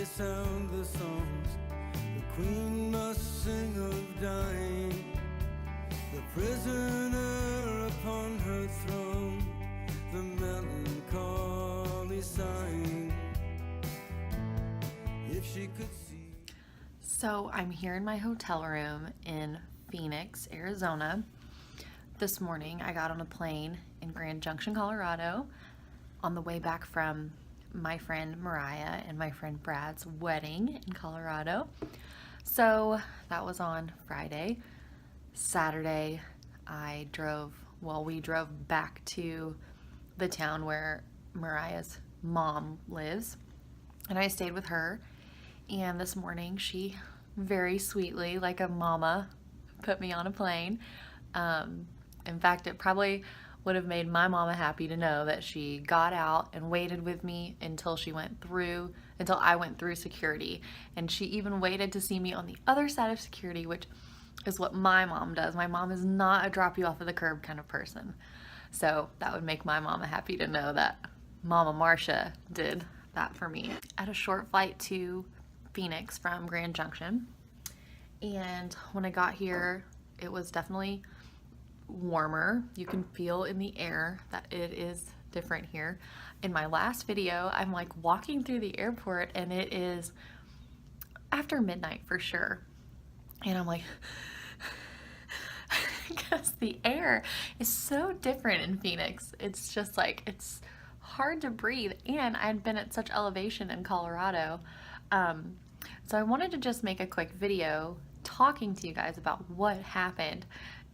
they sound the songs the queen must sing of dying, the prisoner upon her throne, the melancholy sighing. If she could see. So I'm here in my hotel room in Phoenix, Arizona. This morning I got on a plane in Grand Junction, Colorado on the way back from my friend Mariah and my friend Brad's wedding in Colorado. So that was on Friday. Saturday we drove back to the town where Mariah's mom lives, and I stayed with her. And this morning she very sweetly, like a mama, put me on a plane. In fact, it probably would have made my mama happy to know that she got out and waited with me until I went through security. And she even waited to see me on the other side of security, which is what my mom does. My mom is not a drop you off of the curb kind of person. So that would make my mama happy to know that Mama Marcia did that for me. I had a short flight to Phoenix from Grand Junction, and when I got here it was definitely warmer. You can feel in the air that it is different here. In my last video I'm like walking through the airport and it is after midnight for sure, and I'm like because the air is so different in Phoenix. It's just like it's hard to breathe, and I'd been at such elevation in Colorado. So I wanted to just make a quick video talking to you guys about what happened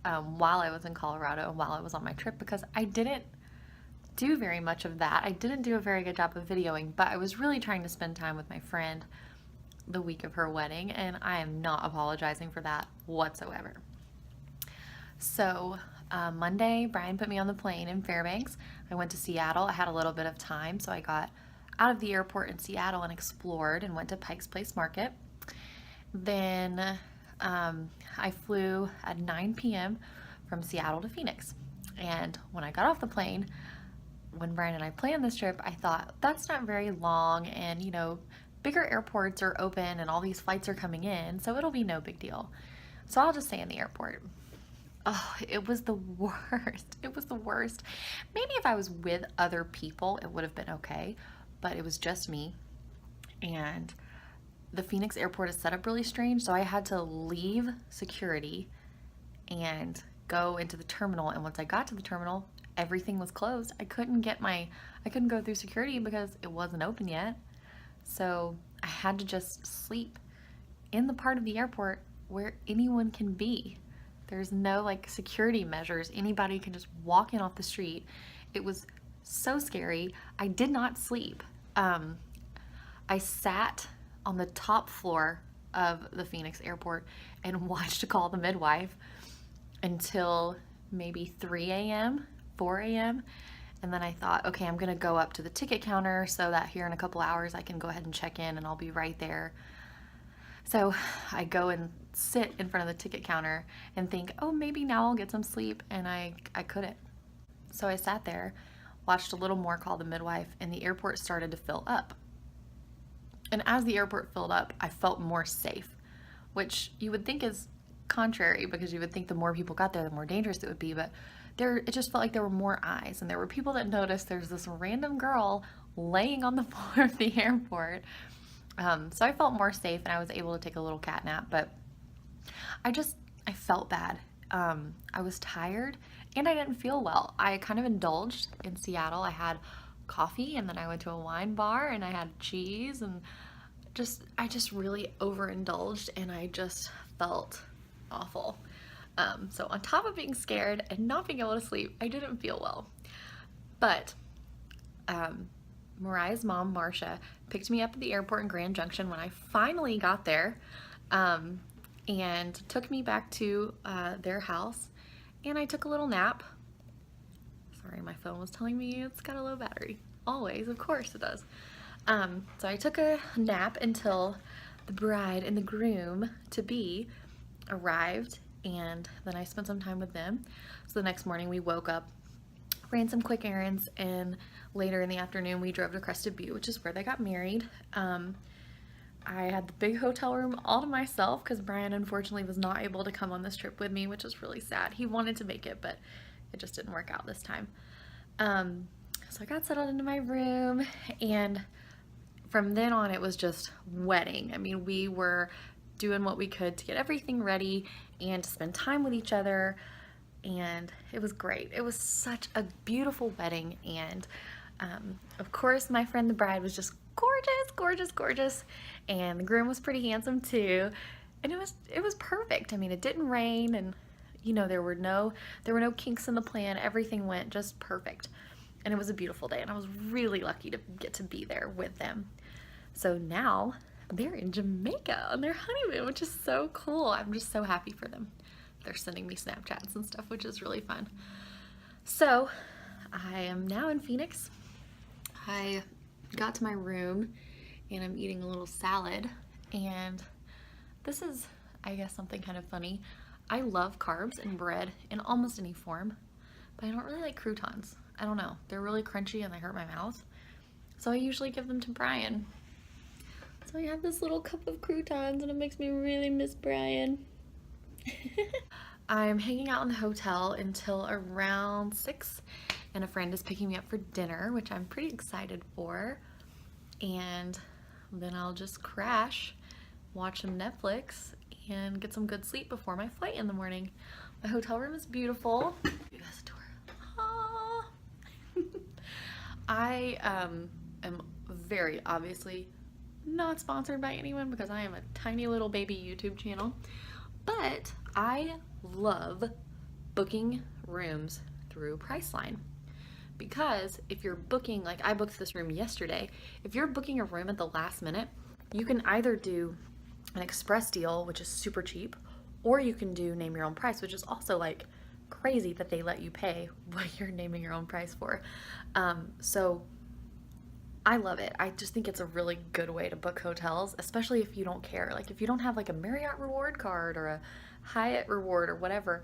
while I was in Colorado and while I was on my trip, because I didn't do very much of that. I didn't do a very good job of videoing, but I was really trying to spend time with my friend the week of her wedding, and I am not apologizing for that whatsoever. So Monday, Brian put me on the plane in Fairbanks. I went to Seattle. I had a little bit of time, so I got out of the airport in Seattle and explored and went to Pike's Place Market. Then I flew at 9 p.m. from Seattle to Phoenix. And when I got off the plane, when Brian and I planned this trip, I thought that's not very long, and you know, bigger airports are open and all these flights are coming in, so it'll be no big deal. So I'll just stay in the airport. Oh, it was the worst. It was the worst. Maybe if I was with other people, it would have been okay, but it was just me. And the Phoenix airport is set up really strange, so I had to leave security and go into the terminal. And once I got to the terminal, everything was closed. I couldn't go through security because it wasn't open yet. So I had to just sleep in the part of the airport where anyone can be. There's no like security measures. Anybody can just walk in off the street. It was so scary. I did not sleep. I sat on the top floor of the Phoenix airport and watched Call the Midwife until maybe 3 a.m., 4 a.m. And then I thought, okay, I'm gonna go up to the ticket counter so that here in a couple hours I can go ahead and check in and I'll be right there. So I go and sit in front of the ticket counter and think, oh, maybe now I'll get some sleep, and I couldn't. So I sat there, watched a little more Call the Midwife, and the airport started to fill up. And as the airport filled up, I felt more safe, which you would think is contrary, because you would think the more people got there, the more dangerous it would be, but it just felt like there were more eyes, and there were people that noticed there's this random girl laying on the floor of the airport. So I felt more safe, and I was able to take a little cat nap, but I felt bad. I was tired and I didn't feel well. I kind of indulged in Seattle. I had coffee, and then I went to a wine bar and I had cheese, and I just really overindulged, and I just felt awful. So on top of being scared and not being able to sleep, I didn't feel well. But Mariah's mom, Marcia, picked me up at the airport in Grand Junction when I finally got there, and took me back to their house, and I took a little nap. Sorry, my phone was telling me it's got a low battery. Always, of course it does. So I took a nap until the bride and the groom to be arrived, and then I spent some time with them. So the next morning we woke up, ran some quick errands, and later in the afternoon we drove to Crested Butte, which is where they got married. I had the big hotel room all to myself because Brian unfortunately was not able to come on this trip with me, which is really sad. He wanted to make it, but it just didn't work out this time. So I got settled into my room, and from then on it was just wedding. I mean, we were doing what we could to get everything ready and to spend time with each other, and it was great. It was such a beautiful wedding, and of course my friend the bride was just gorgeous, gorgeous, gorgeous, and the groom was pretty handsome too, and it was perfect. I mean, it didn't rain, and you know, there were no kinks in the plan. Everything went just perfect, and it was a beautiful day, and I was really lucky to get to be there with them. So now they're in Jamaica on their honeymoon, which is so cool. I'm just so happy for them. They're sending me Snapchats and stuff, which is really fun. So I am now in Phoenix. I got to my room and I'm eating a little salad, and this is, I guess, something kind of funny. I love carbs and bread in almost any form, but I don't really like croutons. I don't know, they're really crunchy and they hurt my mouth, so I usually give them to Brian. So I have this little cup of croutons and it makes me really miss Brian. I'm hanging out in the hotel until around 6, and a friend is picking me up for dinner, which I'm pretty excited for. And then I'll just crash, watch some Netflix, and get some good sleep before my flight in the morning. My hotel room is beautiful. You guys a tour. I am very obviously not sponsored by anyone because I am a tiny little baby YouTube channel, but I love booking rooms through Priceline, because if you're booking, like I booked this room yesterday, if you're booking a room at the last minute, you can either do an express deal, which is super cheap, or you can do name your own price, which is also like crazy that they let you pay what you're naming your own price for. So I love it. I just think it's a really good way to book hotels, especially if you don't care. Like if you don't have like a Marriott reward card or a Hyatt reward or whatever,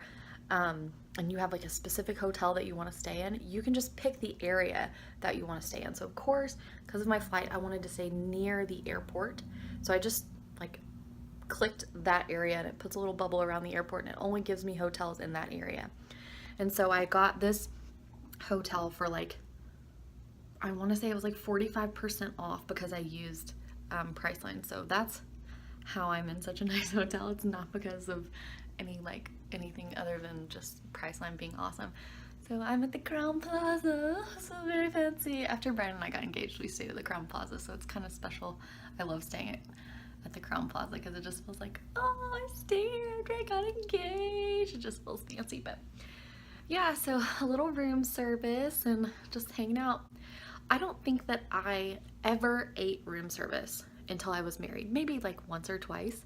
and you have like a specific hotel that you want to stay in, you can just pick the area that you want to stay in. So of course, because of my flight, I wanted to stay near the airport. So I just like clicked that area, and it puts a little bubble around the airport, and it only gives me hotels in that area. And so I got this hotel for like, I want to say it was like 45% off because I used Priceline. So that's how I'm in such a nice hotel. It's not because of anything other than just Priceline being awesome. So I'm at the Crown Plaza, so very fancy. After Brandon and I got engaged, we stayed at the Crown Plaza, so it's kind of special. I love staying at the Crown Plaza because it just feels like, oh, I stayed after I got engaged. It just feels fancy. But yeah, so a little room service and just hanging out. I don't think that I ever ate room service until I was married. Maybe like once or twice.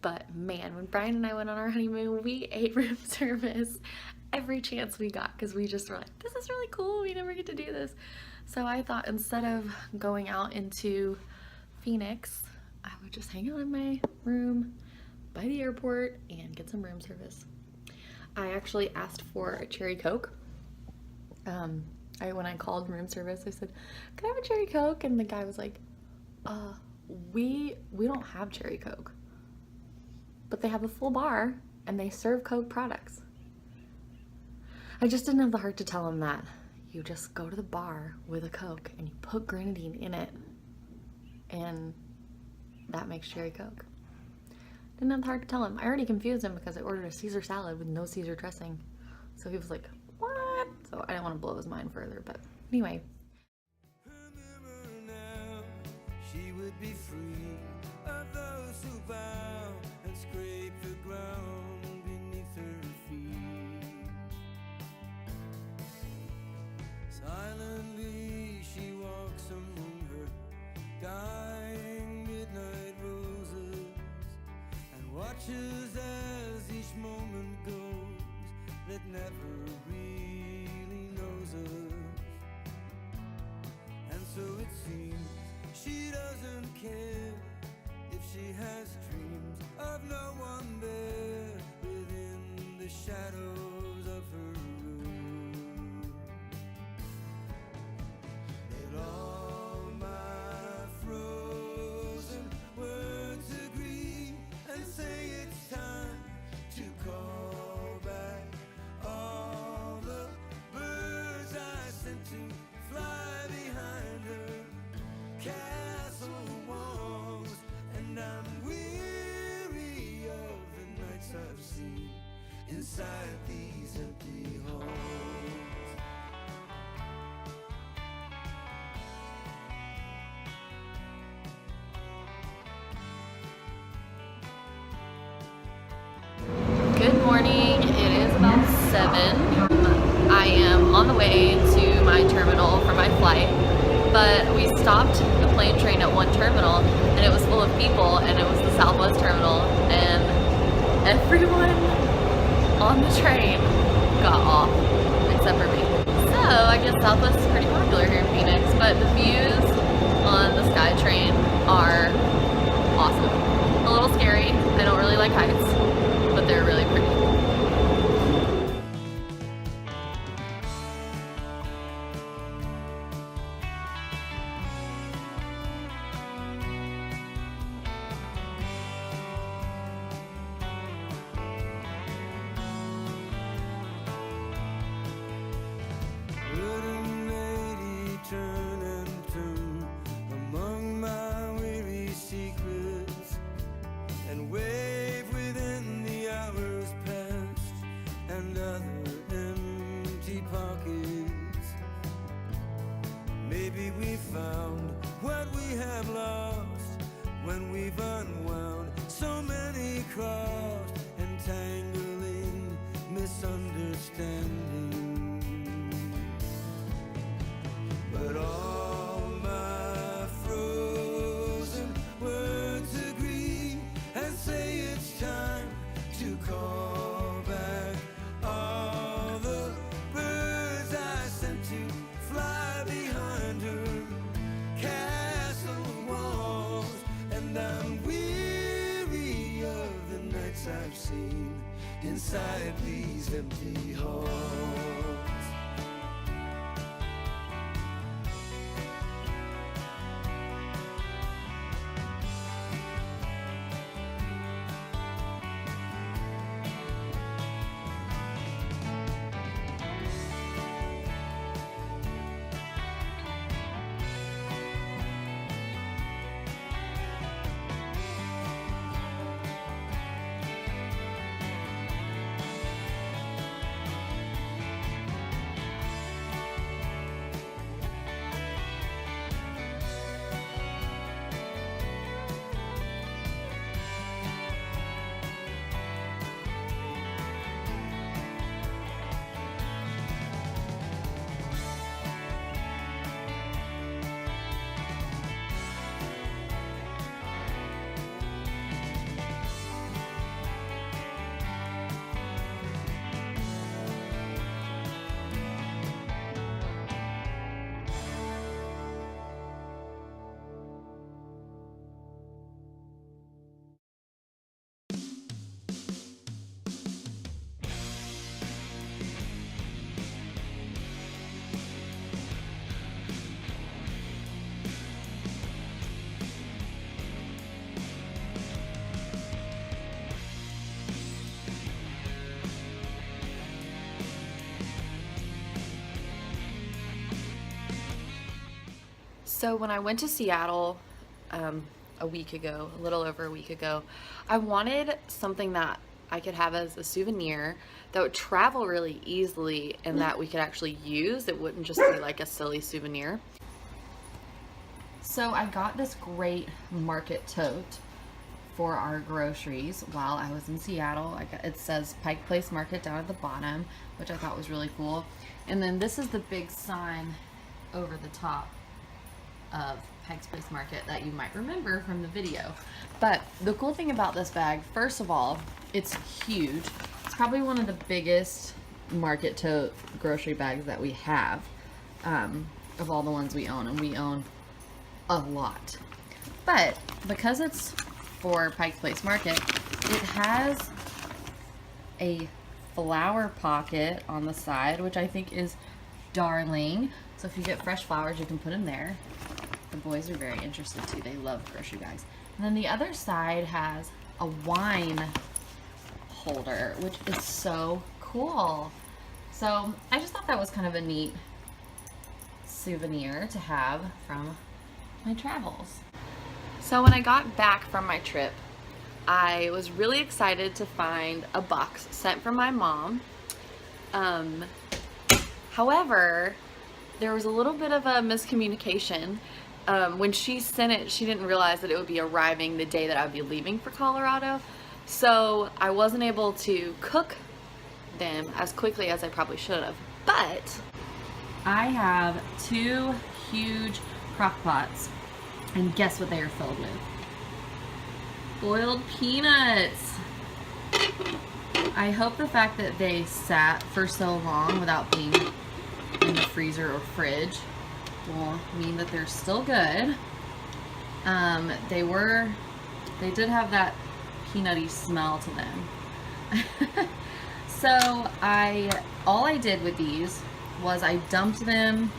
But man, when Brian and I went on our honeymoon, we ate room service every chance we got because we just were like, this is really cool. We never get to do this. So I thought instead of going out into Phoenix, I would just hang out in my room by the airport and get some room service. I actually asked for a cherry Coke. When I called room service, I said, "Can I have a cherry Coke?" And the guy was like, we don't have cherry Coke, but they have a full bar and they serve Coke products." I just didn't have the heart to tell him that you just go to the bar with a Coke and you put grenadine in it, and that makes cherry Coke. Didn't have the heart to tell him. I already confused him because I ordered a Caesar salad with no Caesar dressing. So he was like, what? So I didn't want to blow his mind further, but anyway. Remember now, she would be free of those who bow and scrape the ground beneath her feet. Silently she walks among her dying midnight roses and watches as each moment goes that never really knows us. And so it seems she doesn't care if she has dreams of no one there within the shadows of her room. But all my frozen inside these empty halls. Good morning. It is about 7. I am on the way to my terminal for my flight, but we stopped the plane train at one terminal and it was full of people, and it was the Southwest terminal, and everyone on the train got off except for me. So I guess Southwest is pretty popular here in Phoenix, but the views on the SkyTrain are awesome. A little scary. I don't really like heights, but they're really pretty. Little lady, turn and turn among my weary secrets, and wave within the hours past and other empty pockets. Maybe we found what we have lost when we've unwound so many crossed and tangling misunderstandings. But all my frozen words agree and say it's time to call back all the birds I sent to fly behind her castle walls. And I'm weary of the nights I've seen inside these empty halls. So when I went to Seattle a week ago, a little over a week ago, I wanted something that I could have as a souvenir that would travel really easily and that we could actually use. It wouldn't just be like a silly souvenir. So I got this great market tote for our groceries while I was in Seattle. It says Pike Place Market down at the bottom, which I thought was really cool. And then this is the big sign over the top of Pike's Place Market that you might remember from the video. But the cool thing about this bag, first of all, it's huge. It's probably one of the biggest market tote grocery bags that we have, of all the ones we own, and we own a lot. But because it's for Pike's Place Market, it has a flower pocket on the side, which I think is darling. So if you get fresh flowers, you can put them there. The boys are very interested too. They love grocery bags. And then the other side has a wine holder, which is so cool. So I just thought that was kind of a neat souvenir to have from my travels. So when I got back from my trip, I was really excited to find a box sent from my mom. However, there was a little bit of a miscommunication. When she sent it, she didn't realize that it would be arriving the day that I would be leaving for Colorado. So I wasn't able to cook them as quickly as I probably should have. But I have 2 huge crock pots, and guess what they are filled with? Boiled peanuts. I hope the fact that they sat for so long without being in the freezer or fridge will mean that they're still good. They did have that peanutty smell to them. So all I did with these was I dumped them.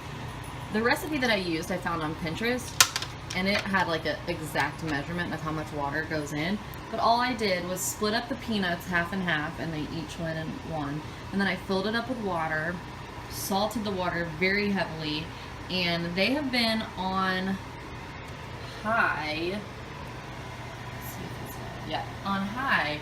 The recipe that I used I found on Pinterest, and it had like an exact measurement of how much water goes in. But all I did was split up the peanuts half and half, and they each went in one. And then I filled it up with water, salted the water very heavily, and they have been on high. Let's see if it's on high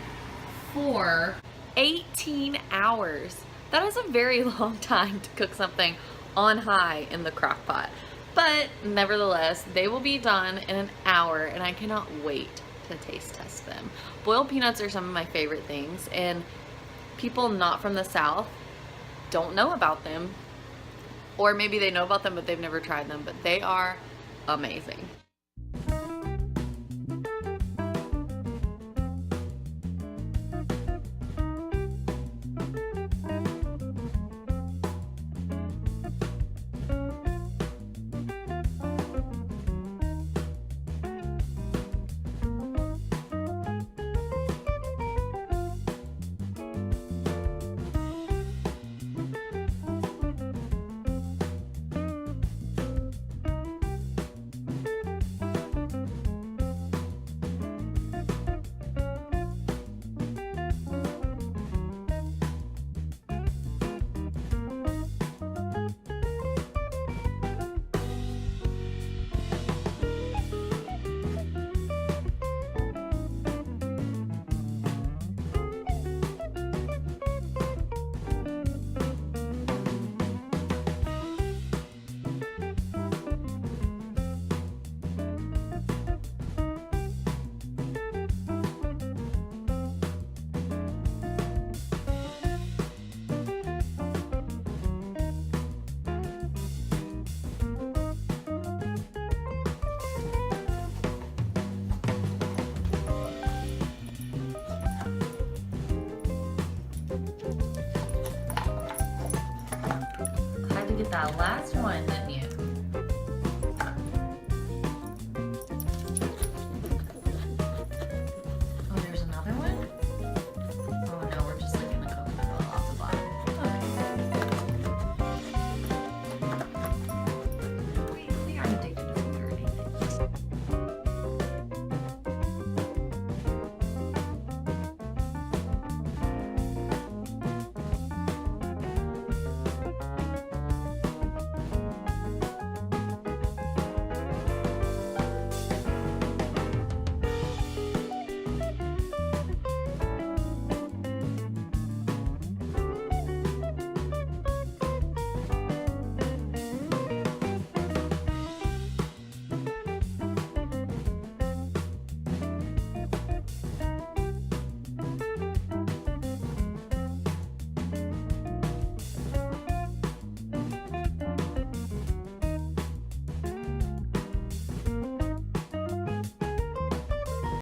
for 18 hours. That is a very long time to cook something on high in the crock pot. But nevertheless, they will be done in an hour, and I cannot wait to taste test them. Boiled peanuts are some of my favorite things, and people not from the South don't know about them, or maybe they know about them but they've never tried them, but they are amazing. That last one didn't